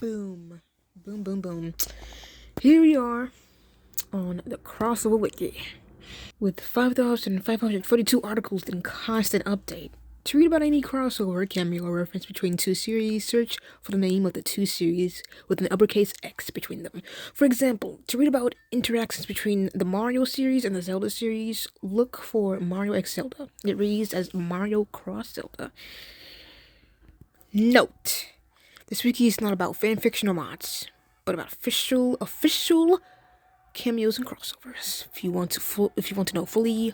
Boom. Boom, boom, boom. Here we are on the Crossover Wiki with 5,542 articles in constant update. To read about any crossover, cameo, or reference between two series, search for the name of the two series with an uppercase X between them. For example, to read about interactions between the Mario series and the Zelda series, look for Mario x Zelda. It reads as Mario Cross Zelda. Note: this wiki is not about fanfiction or mods, but about official cameos and crossovers. If you want to know fully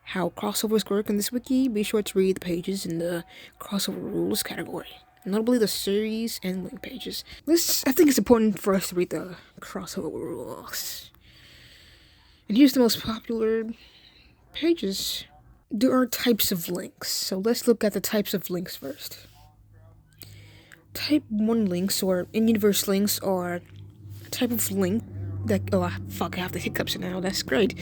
how crossovers work in this wiki, be sure to read the pages in the crossover rules category, notably the series and link pages. I think it's important for us to read the crossover rules. And here's the most popular pages. There are types of links, so let's look at the types of links first. Type 1 links, or in-universe links, are a type of link that... I have the hiccups now, that's great.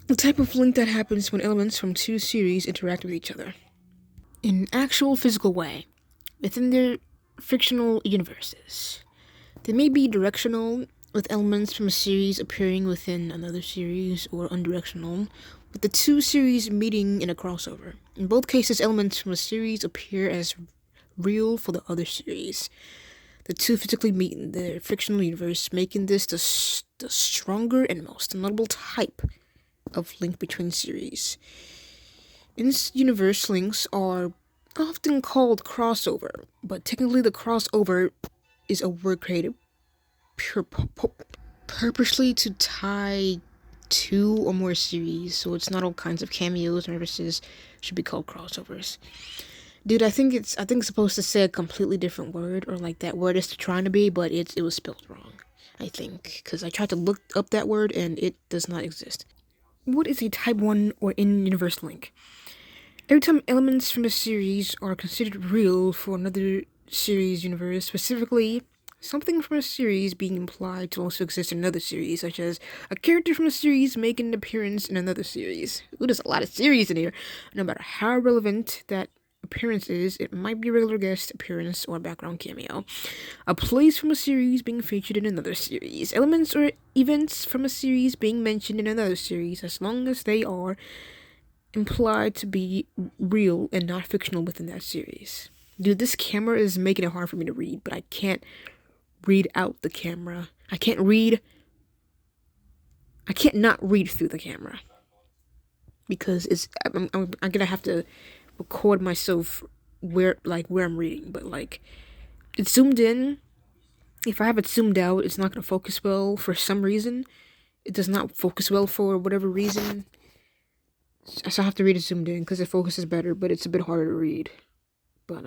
The type of link that happens when elements from two series interact with each other in an actual physical way within their fictional universes. They may be directional, with elements from a series appearing within another series, or unidirectional, with the two series meeting in a crossover. In both cases, elements from a series appear as real for the other series. The two physically meet in their fictional universe, making this the stronger and most notable type of link between series. In-universe links are often called crossover, but technically the crossover is a word created purposely to tie two or more series, so it's not all kinds of cameos and references should be called crossovers. Dude, I think it's supposed to say a completely different word, or like that word is trying to be, but it was spelled wrong, I think, because I tried to look up that word and it does not exist. What is a type 1 or in-universe link? Every time elements from a series are considered real for another series universe, specifically something from a series being implied to also exist in another series, such as a character from a series making an appearance in another series. Ooh, there's a lot of series in here. No matter how relevant that appearance is, it might be a regular guest appearance or a background cameo. A place from a series being featured in another series. Elements or events from a series being mentioned in another series, as long as they are implied to be real and not fictional within that series. Dude, this camera is making it hard for me to read, but I can't read out the camera. I can't not read through the camera, because I'm gonna have to record myself where I'm reading, but like it's zoomed in. If I have it zoomed out, it's not gonna focus well for some reason. It does not focus well for whatever reason, so I have to read it zoomed in because it focuses better, but it's a bit harder to read. But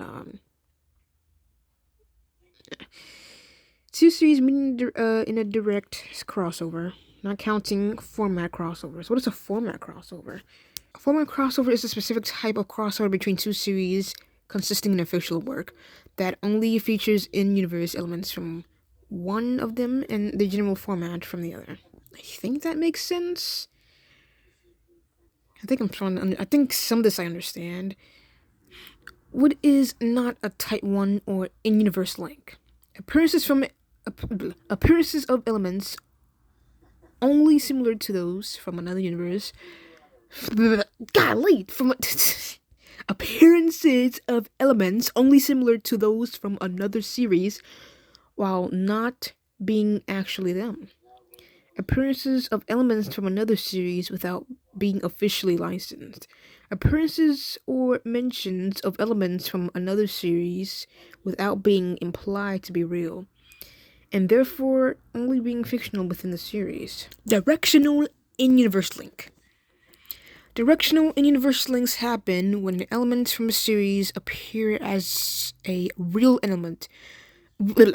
two series meeting in a direct crossover, not counting format crossovers. What is a format crossover? A format crossover is a specific type of crossover between two series consisting in a fictional work that only features in-universe elements from one of them and the general format from the other. I think that makes sense. I think some of this I understand. What is not a type 1 or in-universe link? Appearances of elements only similar to those from another universe. Appearances of elements only similar to those from another series, while not being actually them. Appearances of elements from another series without being officially licensed. Appearances or mentions of elements from another series without being implied to be real, and therefore only being fictional within the series. Directional in-universe link. Directional in-universe links happen when elements from a series appear as a real element within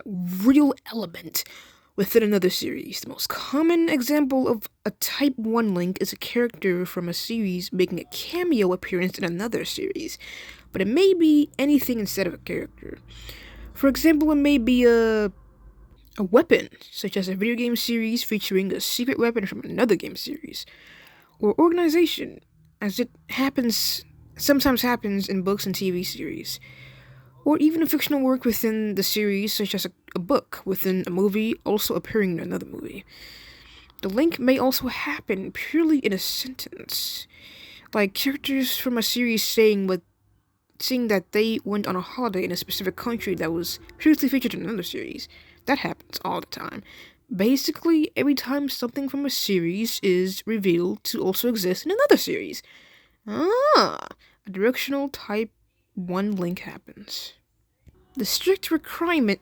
another series. The most common example of a type 1 link is a character from a series making a cameo appearance in another series, but it may be anything instead of a character. For example, it may be a weapon, such as a video game series featuring a secret weapon from another game series, or organization, as it sometimes happens in books and TV series, or even a fictional work within the series, such as a book within a movie also appearing in another movie. The link may also happen purely in a sentence, like characters from a series saying that they went on a holiday in a specific country that was previously featured in another series. That happens all the time. Basically, every time something from a series is revealed to also exist in another series. A directional type 1 link happens. The strict requirement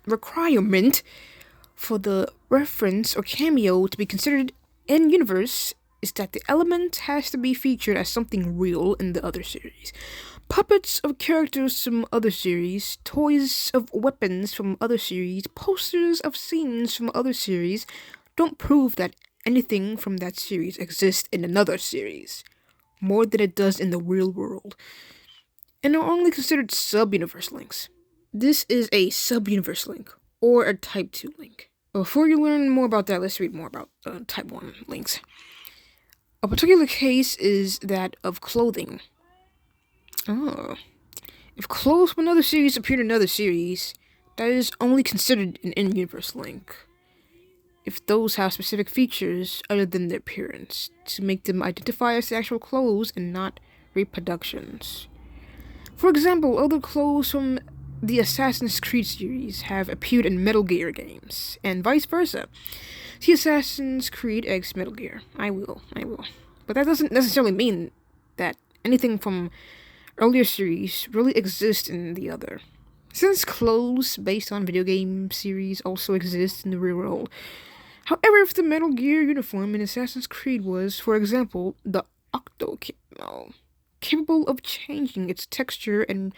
for the reference or cameo to be considered in universe is that the element has to be featured as something real in the other series. Puppets of characters from other series, toys of weapons from other series, posters of scenes from other series don't prove that anything from that series exists in another series, more than it does in the real world, and are only considered sub-universe links. This is a sub-universe link, or a Type 2 link. Before you learn more about that, let's read more about Type 1 links. A particular case is that of clothing. If clothes from another series appear in another series, that is only considered an in-universe link. If those have specific features other than their appearance, to make them identify as the actual clothes and not reproductions. For example, other clothes from the Assassin's Creed series have appeared in Metal Gear games, and vice versa. See Assassin's Creed X Metal Gear. I will. But that doesn't necessarily mean that anything from earlier series really exists in the other. Since clothes based on video game series also exist in the real world. However, if the Metal Gear uniform in Assassin's Creed was, for example, the Octo camo, capable of changing its texture and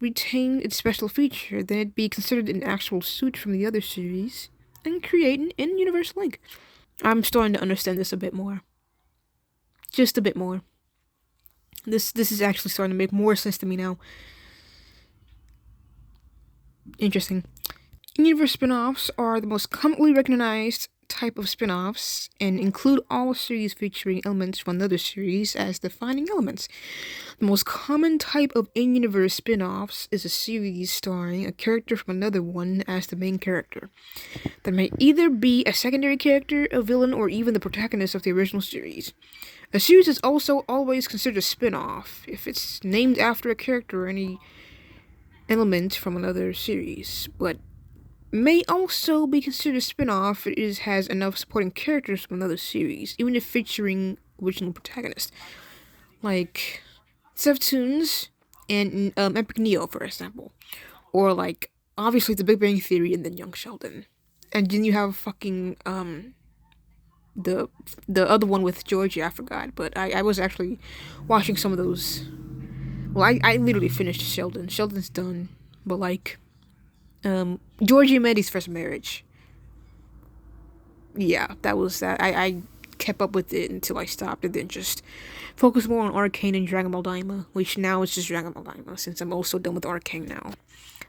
retain its special feature, then it'd be considered an actual suit from the other series and create an in-universe link. I'm starting to understand this a bit more. Just a bit more. This is actually starting to make more sense to me now. Interesting. In-universe spin-offs are the most commonly recognized type of spin-offs and include all series featuring elements from another series as defining elements. The most common type of in-universe spin-offs is a series starring a character from another one as the main character. That may either be a secondary character, a villain, or even the protagonist of the original series. A series is also always considered a spin-off if it's named after a character or any element from another series, but may also be considered a spin-off if it has enough supporting characters from another series, even if featuring original protagonists, like Seftoons and Epic Neo, for example, or like obviously The Big Bang Theory and then Young Sheldon, and then you have fucking the other one with Georgie, I forgot, but I was actually watching some of those. Well, I literally finished Sheldon. Sheldon's done, but like Georgie and Mandy's first marriage. Yeah, that was that. I kept up with it until I stopped and then just focused more on Arcane and Dragon Ball Daima, which now is just Dragon Ball Daima since I'm also done with Arcane now.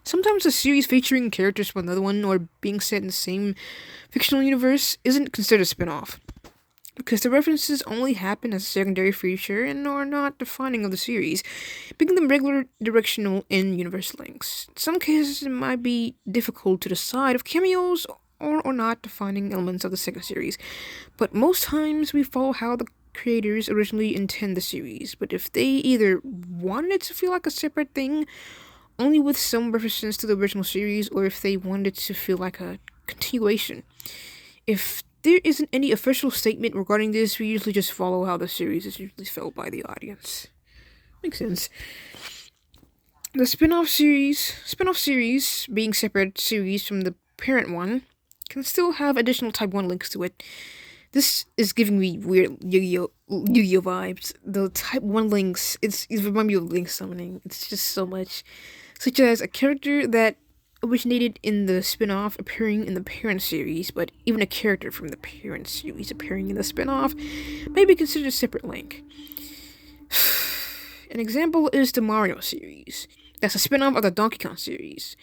Sometimes a series featuring characters from another one or being set in the same fictional universe isn't considered a spin-off, because the references only happen as a secondary feature and are not defining of the series, making them regular directional in-universe links. In some cases, it might be difficult to decide if cameos or not defining elements of the second series, but most times we follow how the creators originally intend the series, but if they either wanted it to feel like a separate thing, only with some references to the original series, or if they wanted it to feel like a continuation. If there isn't any official statement regarding this, we usually just follow how the series is usually felt by the audience. Makes sense. The spin-off series, being separate series from the parent one, can still have additional Type 1 links to it. This is giving me weird Yu-Gi-Oh vibes. The Type 1 links, it reminds me of link summoning. It's just so much. Such as a character that originated in the spin-off appearing in the parent series, but even a character from the parent series appearing in the spin-off may be considered a separate link. An example is the Mario series. That's a spin-off of the Donkey Kong series.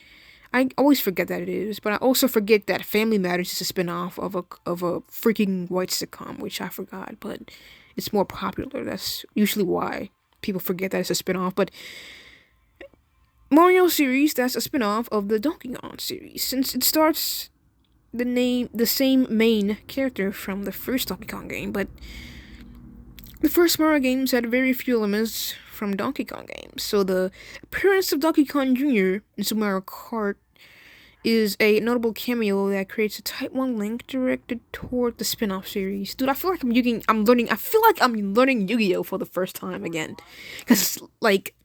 I always forget that it is, but I also forget that Family Matters is a spin-off of a freaking white sitcom, which I forgot, but it's more popular. That's usually why people forget that it's a spin-off, but Mario series that's a spin-off of the Donkey Kong series, since it starts the same main character from the first Donkey Kong game, but the first Mario games had very few elements from Donkey Kong games, so the appearance of Donkey Kong Jr. in Super Mario Kart is a notable cameo that creates a Type 1 link directed toward the spin-off series. Dude, I feel like I'm learning Yu-Gi-Oh! For the first time again. Because, like,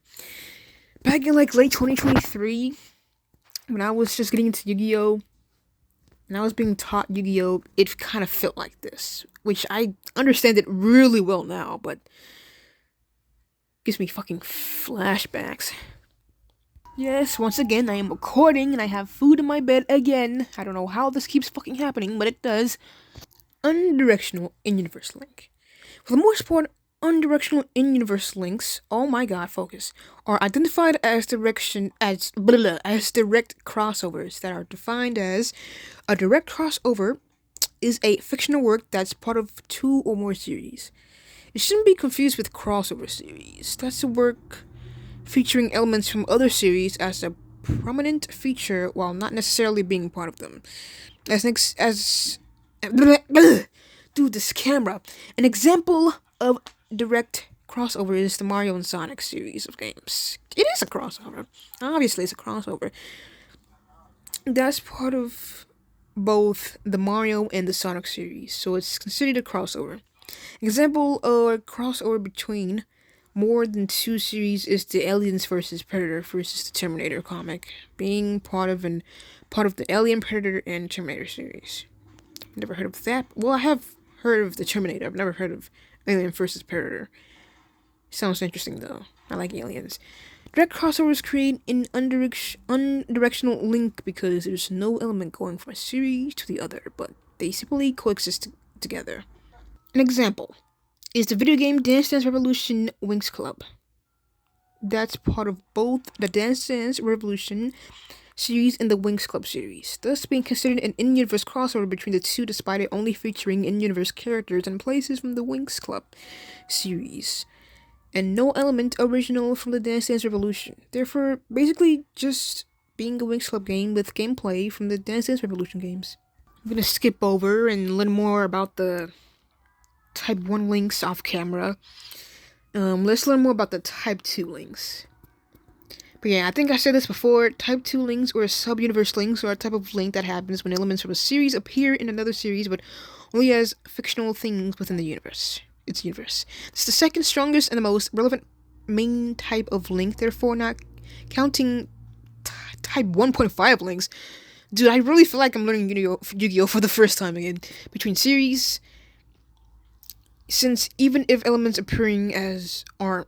back in, like, late 2023, when I was just getting into Yu-Gi-Oh! And I was being taught Yu-Gi-Oh! It kind of felt like this. Which I understand it really well now, but gives me fucking flashbacks. Yes, once again, I am recording and I have food in my bed again. I don't know how this keeps fucking happening, but it does. Unidirectional in-universe link. For the most part, unidirectional in-universe links, oh my god, focus, are identified as direct crossovers that are defined as a direct crossover is a fictional work that's part of two or more series. It shouldn't be confused with crossover series. That's a work featuring elements from other series as a prominent feature while not necessarily being part of them. Dude, this camera. An example of direct crossover is the Mario and Sonic series of games. It is a crossover. Obviously, it's a crossover. That's part of both the Mario and the Sonic series, so it's considered a crossover. Example of a crossover between more than two series is the Aliens vs. Predator versus the Terminator comic, being part of the Alien, Predator, and Terminator series. Never heard of that. Well, I have heard of the Terminator. I've never heard of Alien vs. Predator. Sounds interesting though. I like aliens. Direct crossovers create an unidirectional link because there's no element going from a series to the other, but they simply coexist together. An example is the video game Dance Dance Revolution Winx Club. That's part of both the Dance Dance Revolution series and the Winx Club series, thus being considered an in-universe crossover between the two despite it only featuring in-universe characters and places from the Winx Club series, and no element original from the Dance Dance Revolution. Therefore, basically just being a Winx Club game with gameplay from the Dance Dance Revolution games. I'm gonna skip over and learn more about the Type 1 links off camera. Let's learn more about the Type 2 links. But yeah, I think I said this before. Type 2 links or sub-universe links are a type of link that happens when elements from a series appear in another series, but only as fictional things within the universe. Its universe. It's the second strongest and the most relevant main type of link, therefore not counting Type 1.5 links. Dude, I really feel like I'm learning Yu-Gi-Oh! For the first time again. Between series, since even if elements appearing as are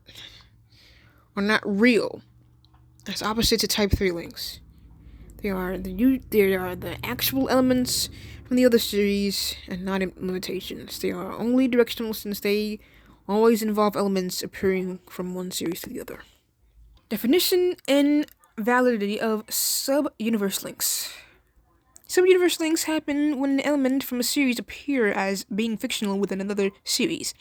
not real, as opposite to Type 3 links. They are the actual elements from the other series and not limitations. They are only directional since they always involve elements appearing from one series to the other. Definition and validity of sub-universe links. Sub-universe links happen when an element from a series appear as being fictional within another series.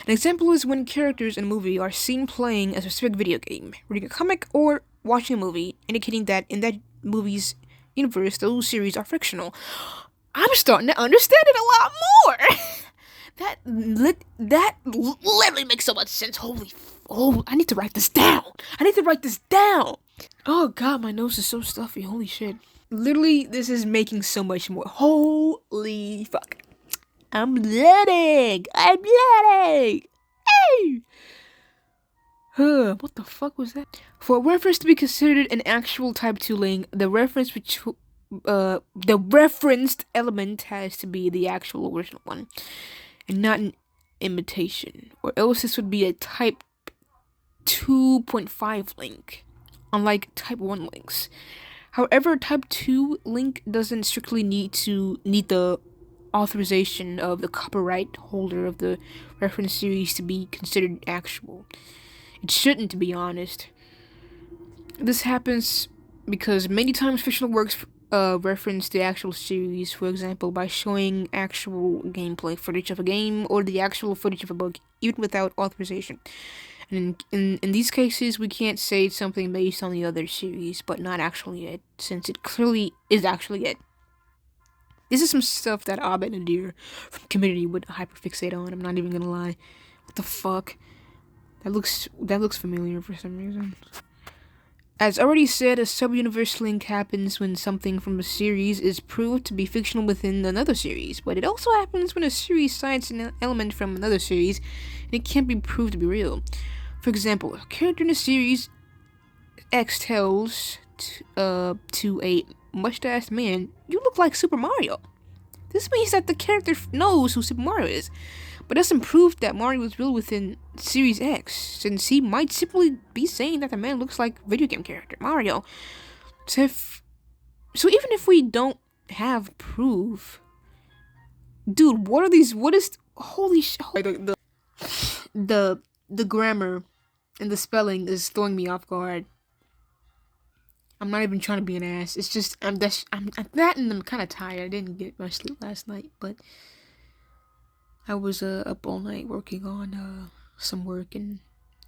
An example is when characters in a movie are seen playing a specific video game, reading a comic, or watching a movie, indicating that in that movie's universe, those series are fictional. I'm starting to understand it a lot more! That literally makes so much sense. I need to write this down. Oh god, my nose is so stuffy. Holy shit. Literally, this is making so much more. Holy fuck. I'm bleeding. Hey! What the fuck was that? For a reference to be considered an actual Type 2 link, the referenced element has to be the actual original one, and not an imitation, or else this would be a Type 2.5 link, unlike Type 1 links. However, Type 2 link doesn't strictly need the authorization of the copyright holder of the reference series to be considered actual. It shouldn't, to be honest. This happens because many times fictional works reference the actual series, for example, by showing actual gameplay footage of a game or the actual footage of a book, even without authorization. And in these cases, we can't say it's something based on the other series, but not actually it, since it clearly is actually it. This is some stuff that Abed and Nadir from Community would hyperfixate on. I'm not even gonna lie. What the fuck? That looks familiar for some reason. As already said, a sub-universe link happens when something from a series is proved to be fictional within another series, but it also happens when a series cites an element from another series and it can't be proved to be real. For example, a character in a series X tells to a mustached man, "You look like Super Mario." This means that the character knows who Super Mario is, but doesn't prove that Mario is real within Series X, since he might simply be saying that the man looks like video game character Mario. So even if we don't have proof, dude, what are these? What is holy shit? The grammar and the spelling is throwing me off guard. I'm not even trying to be an ass. It's just I'm at that, and I'm kind of tired. I didn't get much sleep last night, but I was up all night working on some work and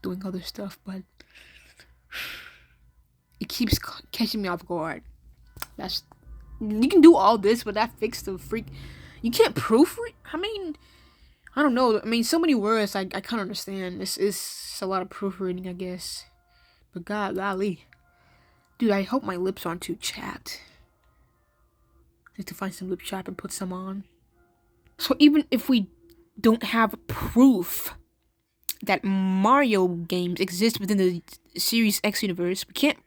doing other stuff, but it keeps catching me off guard. You can do all this, but that fixed the freak. You can't proofread. I mean, I don't know. I mean, so many words I can't understand. It's a lot of proofreading, I guess. But golly. Dude, I hope my lips aren't too chapped. I need to find some lip chap and put some on. So even if we don't have proof that Mario games exist within the Series X universe, we can't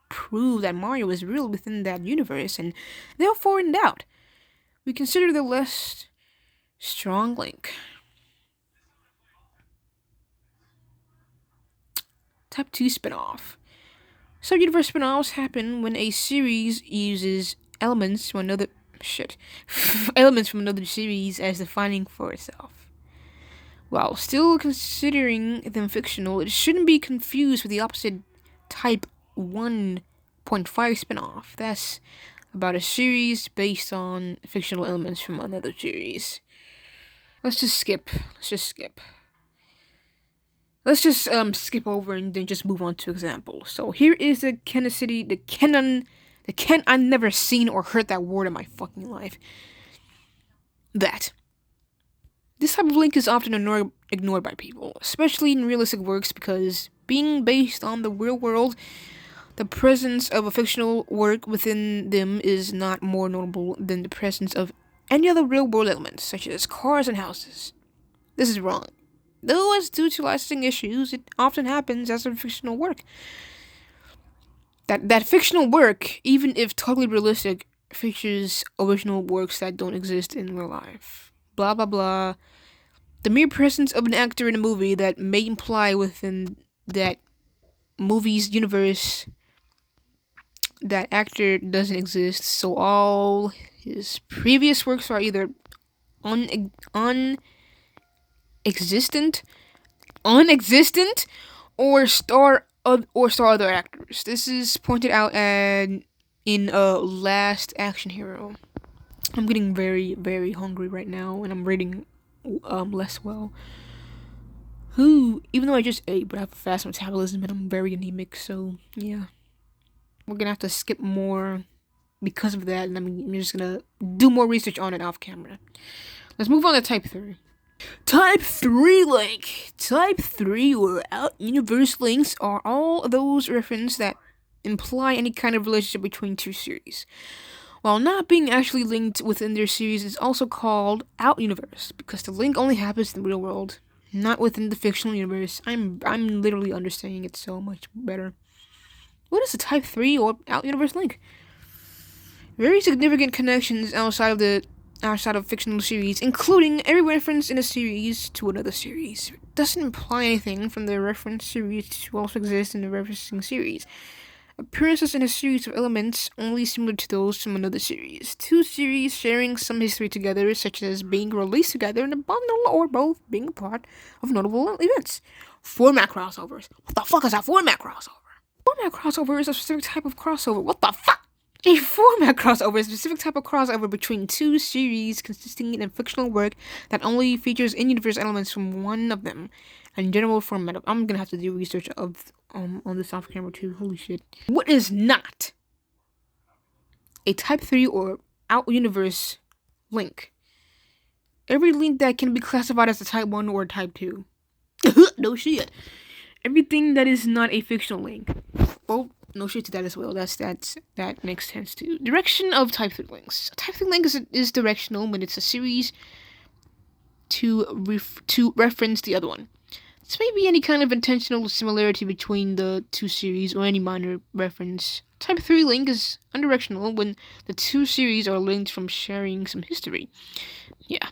prove that Mario is real within that universe, and therefore in doubt, we consider the less strong link. Type 2 spin-off. Sub-universe spin-offs happen when a series uses elements from another series as defining for itself. While still considering them fictional, it shouldn't be confused with the opposite Type 1.5 spin-off. That's about a series based on fictional elements from another series. Let's just skip over and then just move on to examples. So here is the canon I've never seen or heard that word in my fucking life. This type of link is often ignored by people, especially in realistic works, because being based on the real world, the presence of a fictional work within them is not more notable than the presence of any other real world elements, such as cars and houses. This is wrong. Though it's due to licensing issues, it often happens as a fictional work. That fictional work, even if totally realistic, features original works that don't exist in real life. Blah blah blah. The mere presence of an actor in a movie that may imply within that movie's universe that actor doesn't exist, so all his previous works are either unexistent, or star other actors. This is pointed out in Last Action Hero. I'm getting very, very hungry right now, and I'm reading less well. Even though I just ate, but I have a fast metabolism and I'm very anemic, so yeah. We're gonna have to skip more because of that, and I'm just gonna do more research on it off camera. Let's move on to Type 3. Type 3 link. Type 3 or out-universe links are all those references that imply any kind of relationship between two series. While not being actually linked within their series, is also called out-universe, because the link only happens in the real world, not within the fictional universe. I'm literally understanding it so much better. What is a Type 3 or out-universe link? Very significant connections outside of fictional series, including every reference in a series to another series. It doesn't imply anything from the reference series to also exist in the referencing series. Appearances in a series of elements only similar to those from another series. Two series sharing some history together, such as being released together in a bundle or both being a part of notable events. Format crossovers. What the fuck is a format crossover? Format crossover is a specific type of crossover. What the fuck? A format crossover is a specific type of crossover between two series consisting in a fictional work that only features in-universe elements from one of them. And general format of... I'm gonna have to do research of on this off camera too. Holy shit. What is not a Type 3 or out-universe link? Every link that can be classified as a Type 1 or Type 2. No shit. Everything that is not a fictional link. Well, no shit to that as well. That makes sense too. Direction of Type 3 links. A Type 3 link is directional when it's a series to reference the other one. This may be any kind of intentional similarity between the two series or any minor reference. Type 3 link is undirectional when the two series are linked from sharing some history. Yeah.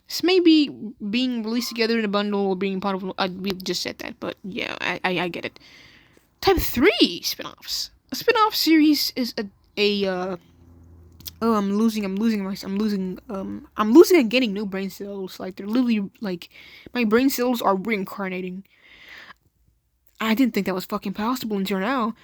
This may be being released together in a bundle or being part of... we just said that, but yeah, I get it. Type 3 spin-offs. A spin-off series is I'm losing and getting new brain cells. Like, they're literally, like, my brain cells are reincarnating. I didn't think that was fucking possible until now.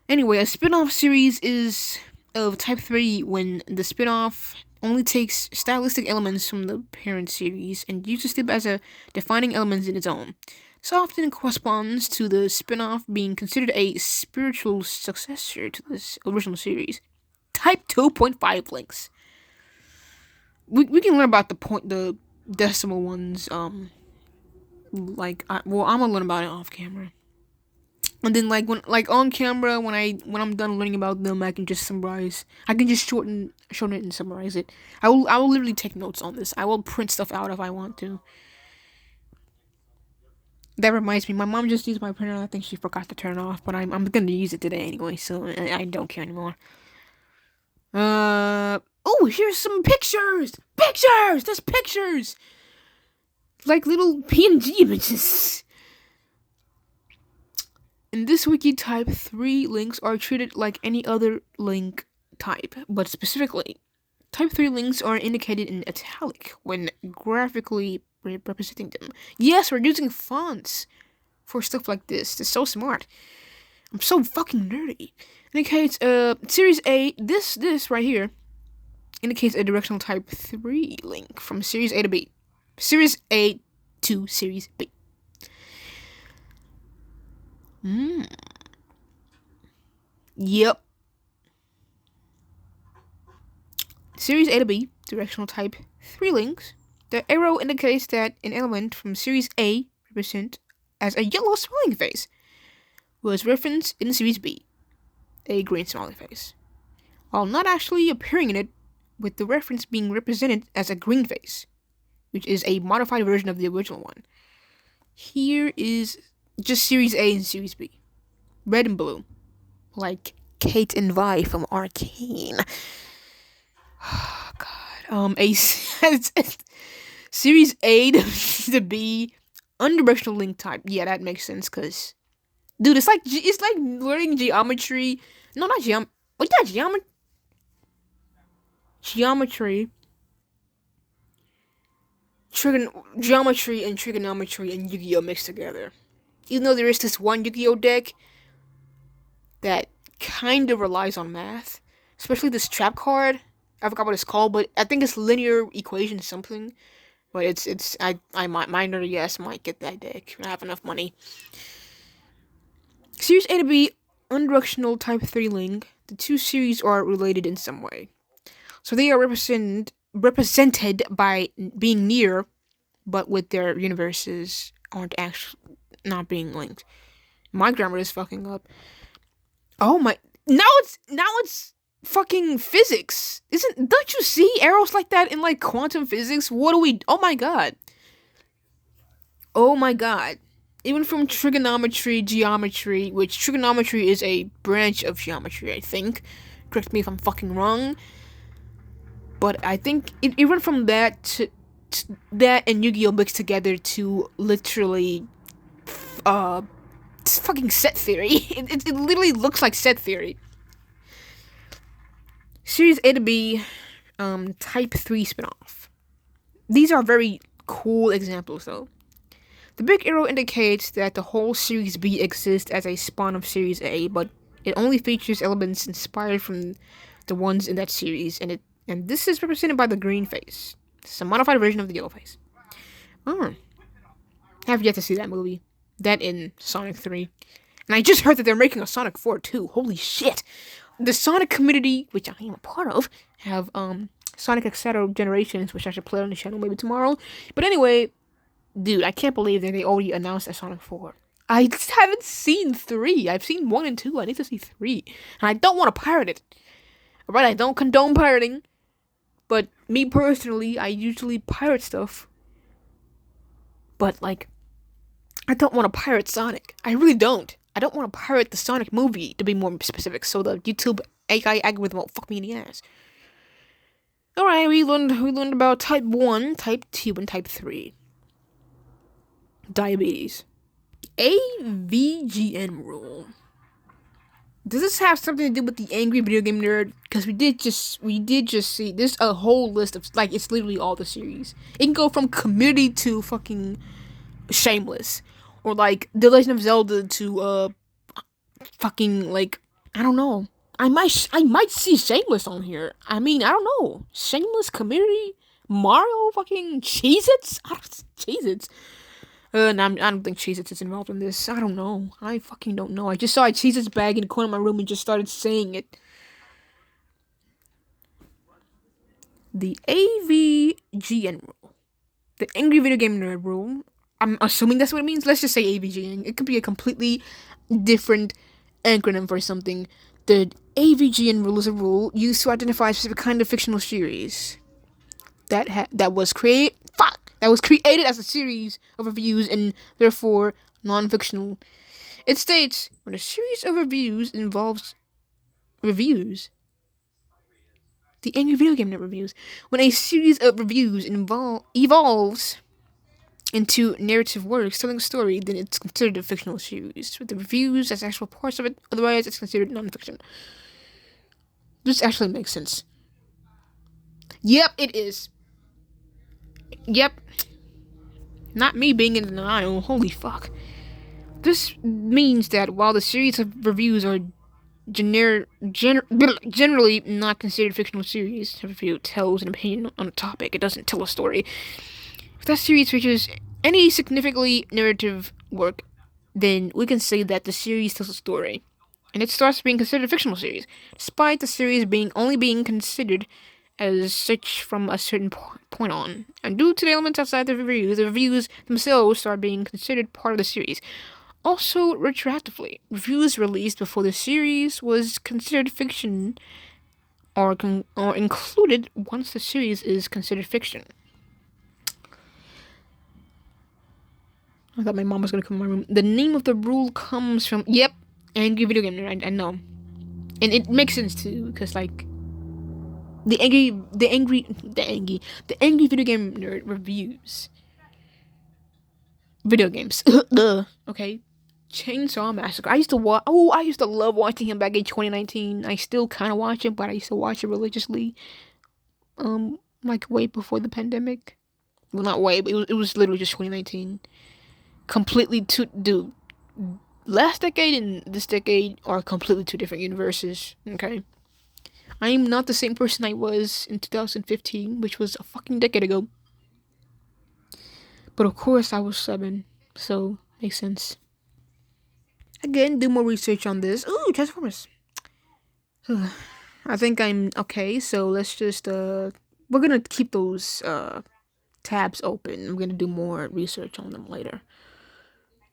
Anyway, a spin-off series is of Type 3 when the spin-off only takes stylistic elements from the parent series and uses them as a defining element in its own. This often corresponds to the spin-off being considered a spiritual successor to this original series. Type 2.5 links. We can learn about the decimal ones. I'm gonna learn about it off camera. And then on camera, when I'm done learning about them, I can just summarize. I can just shorten it and summarize it. I will literally take notes on this. I will print stuff out if I want to. That reminds me, my mom just used my printer. I think she forgot to turn it off, but I'm gonna use it today anyway, so I don't care anymore. Oh, here's some pictures. There's pictures. Like little PNG images. In this wiki, Type 3 links are treated like any other link type, but specifically, Type 3 links are indicated in italic when graphically representing them. Yes, we're using fonts for stuff like this. It's so smart. I'm so fucking nerdy. Indicates, Series A, this right here, indicates a directional Type 3 link from Series A to B. Series A to Series B. Yep. Series A to B, directional Type 3 links. The arrow indicates that an element from Series A, represented as a yellow smiling face, was referenced in Series B, a green smiley face, while not actually appearing in it, with the reference being represented as a green face, which is a modified version of the original one. Here is just Series A and Series B. Red and blue. Like Kate and Vi from Arcane. Oh, God. Series A to B, unidirectional link type. Yeah, that makes sense, because... Dude, it's like learning geometry. No, not geometry. What's that, geometry? Geometry. Geometry and trigonometry and Yu-Gi-Oh! Mixed together. Even though there is this one Yu-Gi-Oh! Deck that kind of relies on math. Especially this trap card. I forgot what it's called, but I think it's linear equation something. But I might get that deck. I have enough money. Series A to B, unidirectional Type 3 link. The two series are related in some way. So they are represented by being near, but with their universes aren't actually not being linked. My grammar is fucking up. Oh my! Now it's fucking physics. Don't you see arrows like that in like quantum physics? Oh my god. Oh my god. Even from trigonometry, geometry, which trigonometry is a branch of geometry, I think. Correct me if I'm fucking wrong. But I think it went from that to that and Yu-Gi-Oh! Mixed together to literally, fucking set theory. It literally looks like set theory. Series A to B, Type 3 spinoff. These are very cool examples, though. The big arrow indicates that the whole Series B exists as a spawn of Series A, but it only features elements inspired from the ones in that series, and this is represented by the green face. It's a modified version of the yellow face. Oh, I have yet to see that movie. That in Sonic 3. And I just heard that they're making a Sonic 4 too. Holy shit. The Sonic community, which I am a part of, have Sonic Etc. Generations, which I should play on the channel maybe tomorrow. But anyway, dude, I can't believe that they already announced a Sonic 4. I haven't seen 3. I've seen 1 and 2. I need to see 3. And I don't want to pirate it. Alright, I don't condone pirating. But me personally, I usually pirate stuff. But, like, I don't want to pirate Sonic. I really don't. I don't want to pirate the Sonic movie, to be more specific, so the YouTube AI algorithm won't fuck me in the ass. Alright, we learned about type 1, type 2, and type 3. Diabetes. AVGN rule. Does this have something to do with the angry video game nerd? Because we did just see there's a whole list of, like, it's literally all the series. It can go from Community to fucking Shameless, or like The Legend of Zelda to fucking, like, I don't know. I might see Shameless on here. I mean, I don't know. Shameless, Community, Mario, fucking Cheez-Its? Cheez-Its. No, I don't think Cheez-Its is involved in this. I don't know. I fucking don't know. I just saw a Cheez-Its bag in the corner of my room and just started saying it. The AVGN rule. The Angry Video Game Nerd rule. I'm assuming that's what it means. Let's just say AVGN. It could be a completely different acronym for something. The AVGN rule is a rule used to identify a specific kind of fictional series that was created as a series of reviews and therefore non-fictional. It states, when a series of reviews involves reviews, the Angry Video Game Nerd reviews, when a series of reviews evolves into narrative works telling a story, then it's considered a fictional series, with the reviews as actual parts of it. Otherwise, it's considered non-fiction. This actually makes sense. Yep, it is. Yep. Not me being in denial. Holy fuck. This means that while the series of reviews are generally not considered fictional series, a review tells an opinion on a topic. It doesn't tell a story. If that series features any significantly narrative work, then we can say that the series tells a story, and it starts being considered a fictional series, despite the series only being considered as such from a certain point on. And due to the elements outside the reviews themselves start being considered part of the series. Also, retroactively, reviews released before the series was considered fiction are included once the series is considered fiction. I thought my mom was gonna come in my room. The name of the rule comes from, yep, Angry Video Game Nerd. I know, and it makes sense too, because like the angry Video Game Nerd reviews video games. Okay, Chainsaw Massacre. I used to love watching him back in 2019. I still kind of watch him, but I used to watch it religiously. Like way before the pandemic. Well, not way, but it was literally just 2019. Completely dude. Last decade and this decade are completely two different universes. Okay, I am not the same person I was in 2015, which was a fucking decade ago. But of course, I was 7, so makes sense. Again, do more research on this. Ooh, Transformers. I think I'm okay. So let's just we're gonna keep those tabs open. I'm gonna do more research on them later.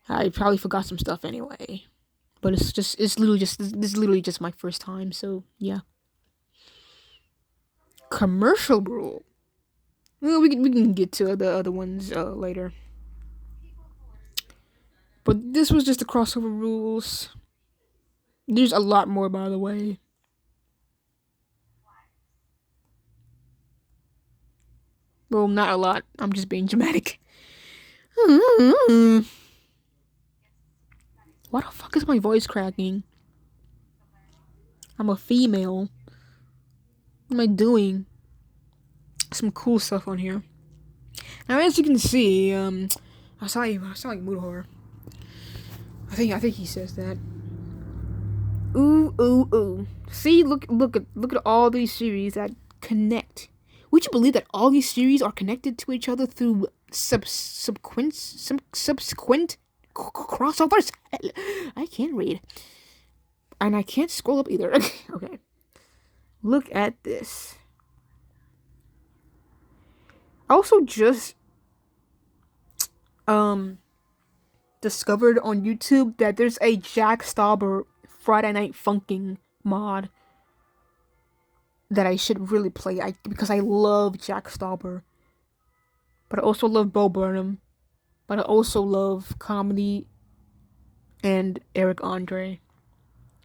I probably forgot some stuff anyway, but this is literally just my first time, so yeah. Commercial rule. Well, we can get to the other ones later. But this was just the crossover rules. There's a lot more, by the way. Well, not a lot. I'm just being dramatic. Why the fuck is my voice cracking? I'm a female. What am I doing? Some cool stuff on here. Now, as you can see, I sound like mood horror. I think he says that. Ooh, ooh, ooh. See, look at all these series that connect. Would you believe that all these series are connected to each other through subsequent crossovers? I can't read. And I can't scroll up either. Okay. Look at this. I also just discovered on YouTube that there's a Jack Stauber Friday Night Funking mod that I should really play. Because I love Jack Stauber, but I also love Bo Burnham, but I also love comedy and Eric Andre.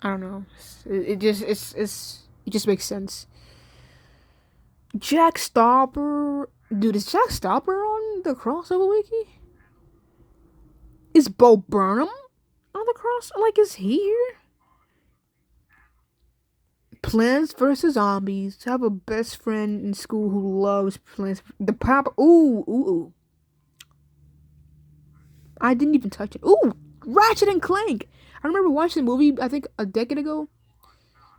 I don't know. It just makes sense. Jack Stauber, dude, is Jack Stauber on the crossover wiki? Is Bo Burnham on the cross? Like, is he here? Plants vs. Zombies. I have a best friend in school who loves Plants. The pop. Ooh. I didn't even touch it. Ooh, Ratchet and Clank. I remember watching the movie, I think, a decade ago.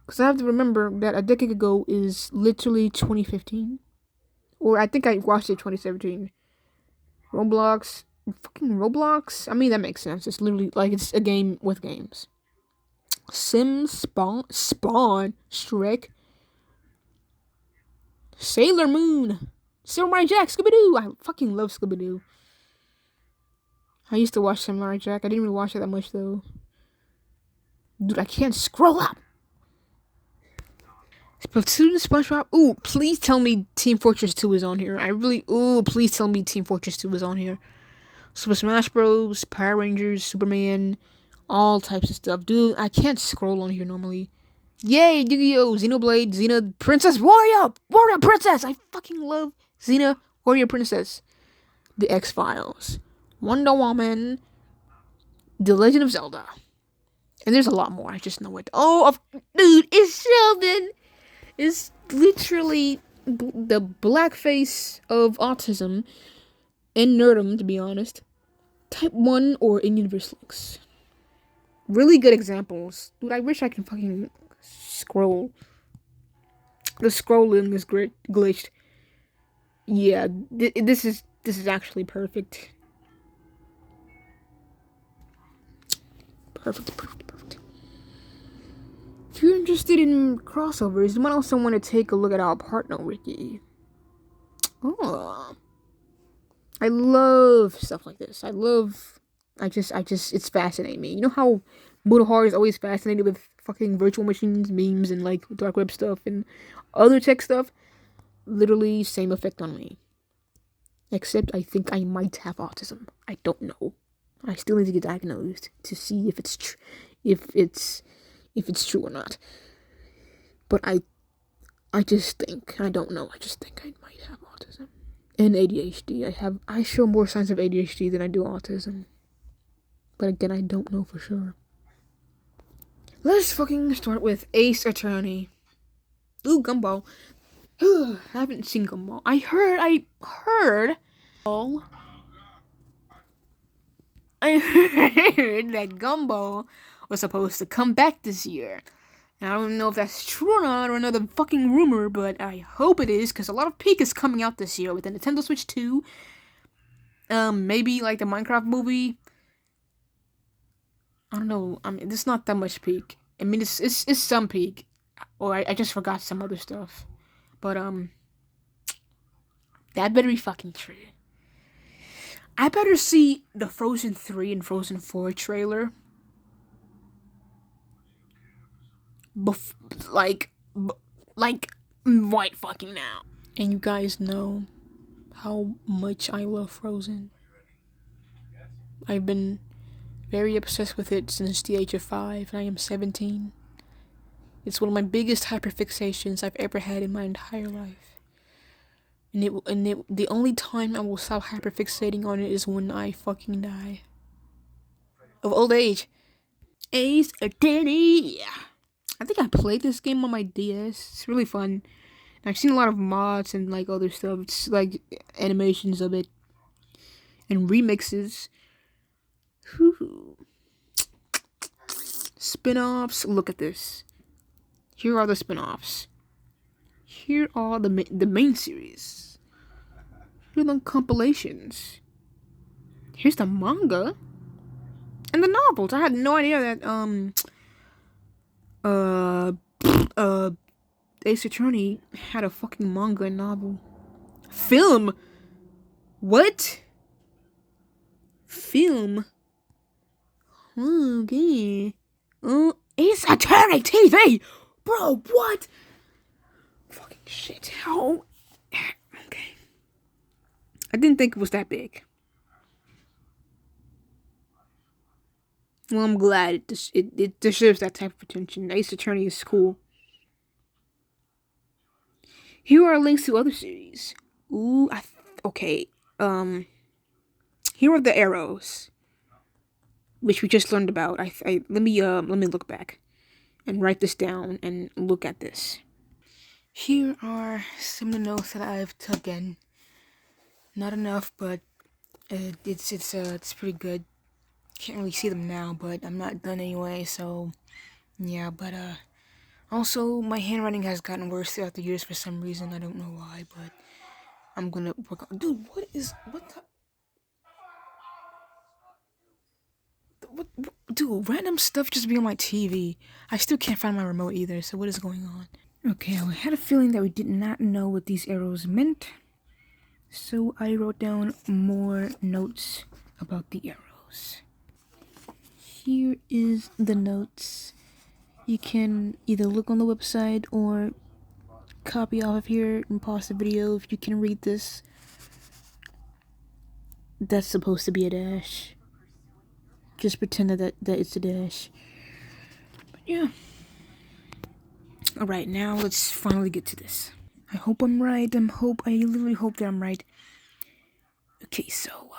Because I have to remember that a decade ago is literally 2015. Or I think I watched it 2017. Roblox. Fucking Roblox? I mean, that makes sense. It's literally like it's a game with games. Sims, Spawn, Shrek, Sailor Moon, Samurai Jack, Scooby-Doo. I fucking love Scooby-Doo. I used to watch Samurai Jack. I didn't really watch it that much, though. Dude, I can't scroll up. Splatoon, SpongeBob. Ooh, please tell me Team Fortress 2 is on here. Please tell me Team Fortress 2 is on here. Super Smash Bros, Power Rangers, Superman, all types of stuff. Dude, I can't scroll on here normally. Yay, Yu-Gi-Oh! Xenoblade, Xena, Princess Warrior Princess! I fucking love Xena Warrior Princess. The X-Files, Wonder Woman, The Legend of Zelda. And there's a lot more, I just know it. Dude, it's Sheldon! It's literally the blackface of autism and nerdum, to be honest. Type 1 or in-universe links. Really good examples. Dude, I wish I could fucking scroll. The scrolling is glitched. Yeah, this is actually perfect. Perfect. If you're interested in crossovers, you might also want to take a look at our partner wiki. Oh, I love stuff like this. It's fascinating me. You know how Buddha is always fascinated with fucking virtual machines, memes, and like dark web stuff and other tech stuff? Literally same effect on me. Except I think I might have autism. I don't know. I still need to get diagnosed to see if it's if it's true or not. But I just think, I don't know. I just think I might have autism. And ADHD. I show more signs of ADHD than I do autism. But again, I don't know for sure. Let's fucking start with Ace Attorney. Ooh, Gumball. I haven't seen Gumball. I heard that Gumball was supposed to come back this year. And I don't know if that's true or not, or another fucking rumor, but I hope it is, because a lot of peak is coming out this year with the Nintendo Switch 2. Maybe like the Minecraft movie. I don't know. I mean, there's not that much peak. I mean, it's some peak. Or I just forgot some other stuff. But, that better be fucking true. I better see the Frozen 3 and Frozen 4 trailer. Like right fucking now. And you guys know how much I love Frozen. I've been very obsessed with it since the age of 5, and I am 17. It's one of my biggest hyperfixations I've ever had in my entire life. The only time I will stop hyperfixating on it is when I fucking die. Of old age. Ace Attorney! I think I played this game on my DS. It's really fun. I've seen a lot of mods and like other stuff. It's like animations of it. And remixes. Whew. Spin-offs. Look at this. Here are the spin-offs. Here are the main series. Here are the compilations. Here's the manga. And the novels. I had no idea that Ace Attorney had a fucking manga and novel. Film? What? Film? Okay. Ace Attorney TV! Bro, what? Fucking shit. How? Okay. I didn't think it was that big. Well, I'm glad it deserves that type of attention. Ace Attorney is cool. Here are links to other series. Ooh, okay. Here are the arrows, which we just learned about. Let me look back and write this down and look at this. Here are some of the notes that I've taken. Not enough, but it's pretty good. Can't really see them now, but I'm not done anyway. So yeah, but also my handwriting has gotten worse throughout the years for some reason. I don't know why, but I'm gonna work on. Dude, what the? What, dude, random stuff just be on my TV. I still can't find my remote either, so what is going on? Okay, I had a feeling that we did not know what these arrows meant, so I wrote down more notes about the arrows. Here is the notes. You can either look on the website or copy off of here and pause the video if you can read this. That's supposed to be a dash. Just pretend that it's a dash. But yeah. Alright, now let's finally get to this. I hope I'm right. I literally hope that I'm right. Okay, so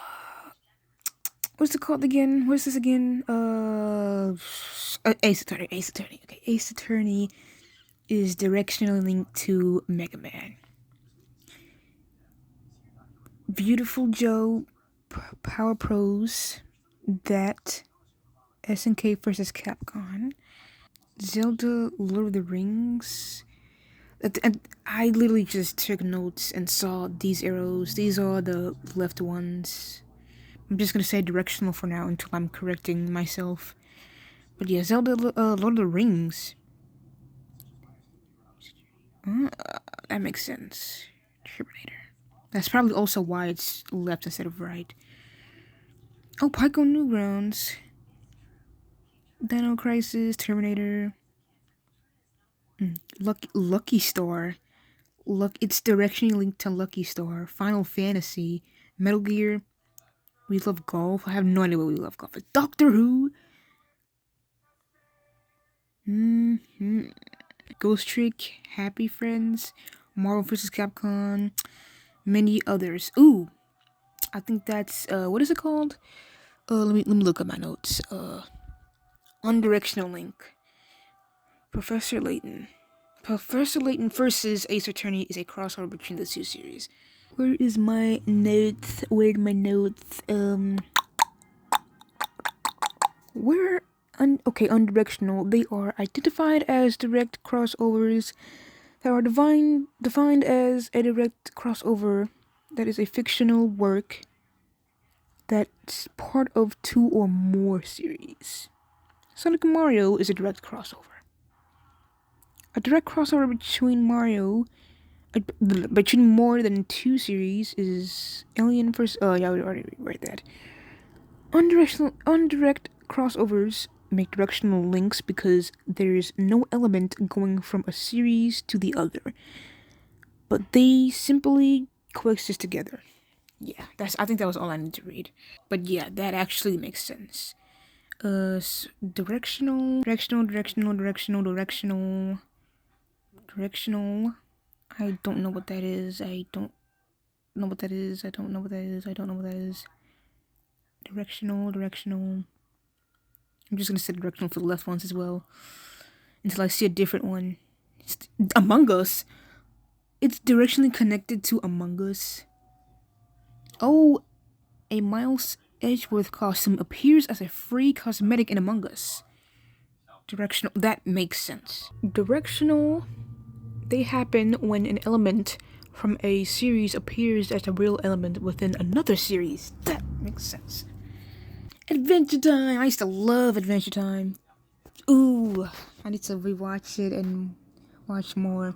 what's it called again? What's this again? Ace Attorney. Okay, Ace Attorney is directionally linked to Mega Man. Beautiful Joe, Power Pros, that, SNK versus Capcom, Zelda, Lord of the Rings. And I literally just took notes and saw these arrows. These are the left ones. I'm just gonna say directional for now until I'm correcting myself. But yeah, Zelda, Lord of the Rings. That makes sense. Terminator. That's probably also why it's left instead of right. Oh, Pico Newgrounds. Dino Crisis, Terminator. Lucky Star. It's directionally linked to Lucky Star. Final Fantasy. Metal Gear. We Love Golf. I have no idea what We Love Golf is. Doctor Who. Ghost Trick. Happy Friends. Marvel vs. Capcom. Many others. Ooh. I think that's, what is it called? Let me look at my notes. Undirectional Link. Professor Layton. Professor Layton versus Ace Attorney is a crossover between the two series. Where is my notes? Where'd my notes? Okay, undirectional. They are identified as direct crossovers that are defined as a direct crossover that is a fictional work that's part of two or more series. Sonic and Mario is a direct crossover. A direct crossover between between more than two series is Alien vs. Yeah, we already read that. Undirect crossovers make directional links because there's no element going from a series to the other, but they simply coexist together. Yeah, I think that was all I need to read. But yeah, that actually makes sense. Directional. I don't know what that is. I don't know what that is. Directional. I'm just gonna say directional for the left ones as well. Until I see a different one. It's Among Us. It's directionally connected to Among Us. Oh, a Miles Edgeworth costume appears as a free cosmetic in Among Us. Directional, that makes sense. Directional, they happen when an element from a series appears as a real element within another series. That makes sense. Adventure Time! I used to love Adventure Time. Ooh, I need to rewatch it and watch more.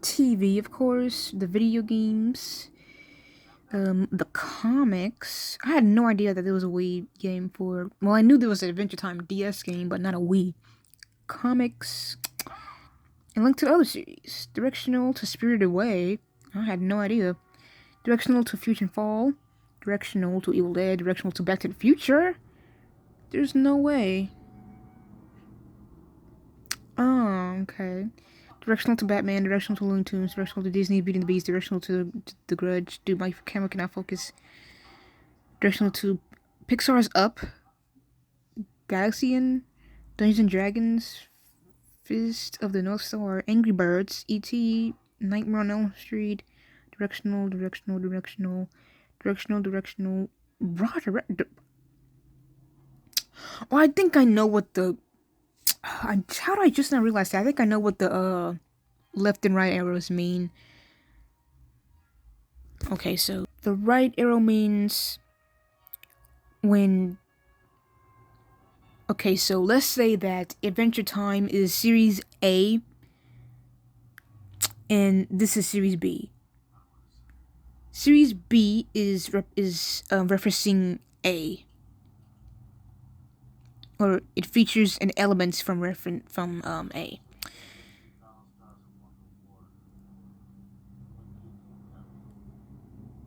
TV, of course, the video games, the comics. I had no idea that there was a Wii game for. Well, I knew there was an Adventure Time DS game, but not a Wii. Comics, and Link to the other series. Directional to Spirited Away. I had no idea. Directional to Fusion Fall. Directional to Evil Dead. Directional to Back to the Future. There's no way. Oh, okay. Directional to Batman, directional to Looney Tunes, directional to Disney, Beauty and the Beast, directional to The Grudge, Dude, my camera cannot focus. Directional to Pixar's Up, Galaxian, Dungeons and Dragons, Fist of the North Star, Angry Birds, E.T., Nightmare on Elm Street, directional. Oh, I think I know what the... how did I just not realize that? I think I know what the, left and right arrows mean. Okay, so the right arrow means when... Okay, so let's say that Adventure Time is Series A, and this is Series B. Series B is referencing A. Or it features an element from A.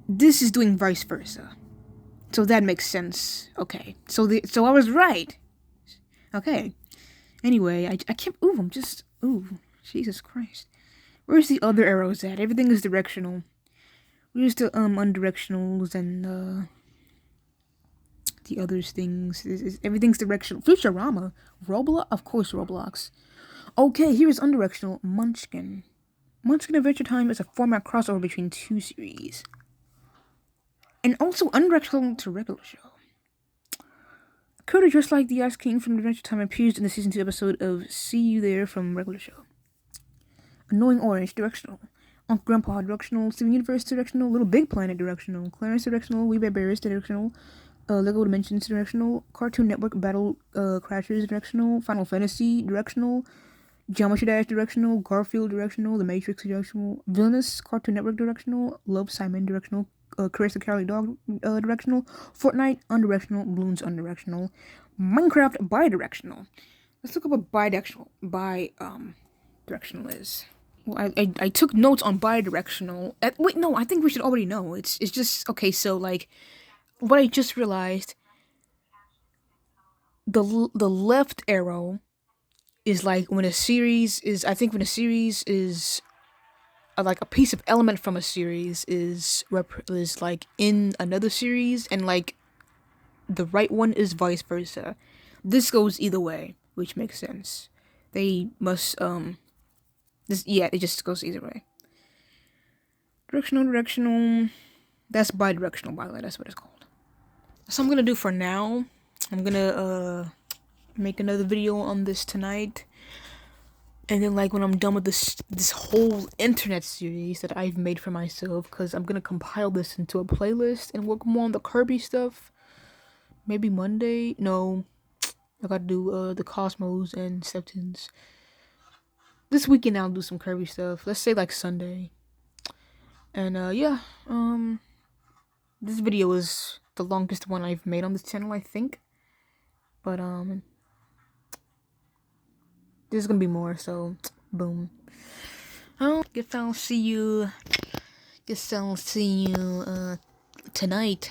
This is doing vice versa. So that makes sense. Okay. So I was right. Okay. Anyway, I can't. Ooh, I'm just. Ooh, Jesus Christ. Where's the other arrows at? Everything is directional. Where's the undirectionals and the other things? Everything's directional. Futurama, Roblox, of course, Roblox. Okay, here is undirectional. Munchkin. Munchkin Adventure Time is a format crossover between two series, and also undirectional to regular show. Cody, just like the Ice King from Adventure Time, appears in the season 2 episode of See You There from regular show. Annoying Orange, directional. Uncle Grandpa, directional. Steven Universe, directional. Little Big Planet, directional. Clarence, directional. We Bear Bears, directional. Lego Dimensions, directional. Cartoon Network Battle Crashers, directional. Final Fantasy, directional. Geometry Dash, directional. Garfield, directional. The Matrix, directional. Villainous, Cartoon Network, directional. Love, Simon, directional. Chris the Cowardly Dog, directional. Fortnite, undirectional. Balloons, undirectional. Minecraft, bidirectional. Let's look up what bidirectional is. Well, I took notes on bidirectional. Wait, no, I think we should already know. It's just okay. So like, what I just realized, the left arrow is like when a series is. I think when a series is like a piece of element from a series is like in another series, and like the right one is vice versa. This goes either way, which makes sense. They must it just goes either way. Directional. That's bidirectional, by the way. That's what it's called. So I'm gonna do for now. I'm gonna make another video on this tonight, and then like when I'm done with this whole internet series that I've made for myself, because I'm gonna compile this into a playlist and work more on the Kirby stuff. Maybe Monday. No, I gotta do the Cosmos and Septons. This weekend I'll do some Kirby stuff. Let's say like Sunday. And yeah, this video is the longest one I've made on this channel, I think. But there's gonna be more, so boom. Guess I'll see you tonight.